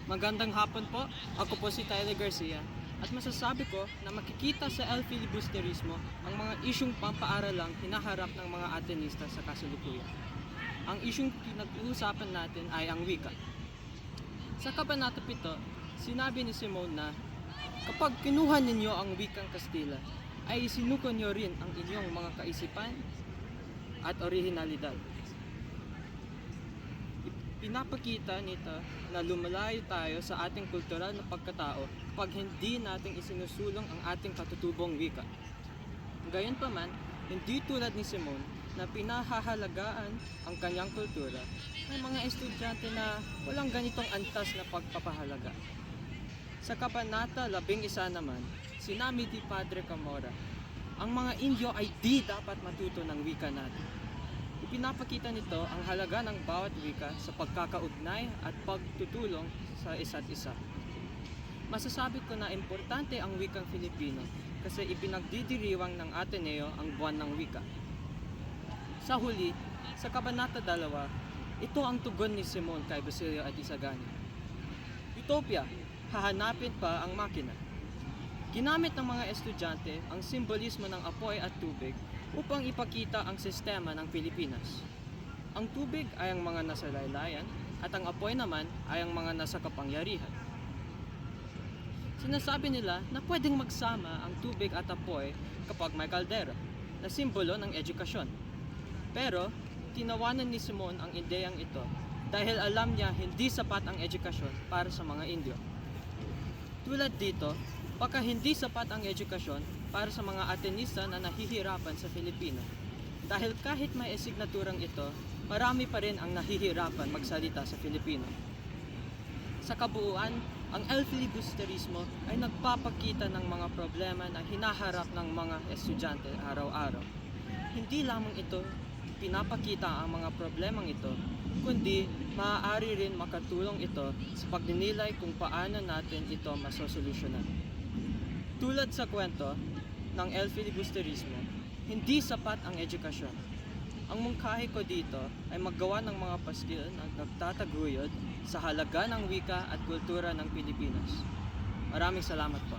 Magandang hapon po, ako po si Tyler Garcia at masasabi ko na makikita sa El Filibusterismo ang mga isyung pampaaralang hinaharap ng mga Atenista sa kasalukuyan. Ang isyung pinag-uusapan natin ay ang wika. Sa Kabanata 7, sinabi ni Simon na kapag kinuha ninyo ang wikang Kastila, ay isinuko nyo rin ang inyong mga kaisipan at orihinalidad. Pinapakita nito na lumalayo tayo sa ating kultural na pagkatao kapag hindi natin isinusulong ang ating katutubong wika. Gayunpaman, hindi tulad ni Simon na pinahahalagaan ang kanyang kultura ng mga estudyante na walang ganitong antas na pagpapahalaga. Sa Kabanata 11 naman, sinabi ni Padre Camora, ang mga Indio ay di dapat matuto ng wika natin. Ipinapakita nito ang halaga ng bawat wika sa pagkakaugnay at pagtutulong sa isa't isa. Masasabi ko na importante ang wikang Filipino kasi ipinagdidiriwang ng Ateneo ang buwan ng wika. Sa huli, sa Kabanata 2, ito ang tugon ni Simon kay Basilio at Isagani. Utopia, hahanapin pa ang makina. Ginamit ng mga estudyante ang simbolismo ng apoy at tubig upang ipakita ang sistema ng Pilipinas. Ang tubig ay ang mga nasa laylayan at ang apoy naman ay ang mga nasa kapangyarihan. Sinasabi nila na pwedeng magsama ang tubig at apoy kapag may kaldera, na simbolo ng edukasyon. Pero, tinawanan ni Simon ang ideyang ito dahil alam niya hindi sapat ang edukasyon para sa mga Indio. Tulad dito, baka hindi sapat ang edukasyon para sa mga Atenista na nahihirapan sa Filipino. Dahil kahit may asignaturang ito, marami pa rin ang nahihirapan magsalita sa Filipino. Sa kabuuan, ang El Filibusterismo ay nagpapakita ng mga problema na hinaharap ng mga estudyante araw-araw. Hindi lamang ito pinapakita ang mga problemang ito, kundi maaari rin makatulong ito sa pagninilay kung paano natin ito masosolusyonan. Tulad sa kwento ng El Filibusterismo, hindi sapat ang edukasyon. Ang mungkahi ko dito ay maggawa ng mga pastil na nagtataguyod sa halaga ng wika at kultura ng Pilipinas. Maraming salamat po.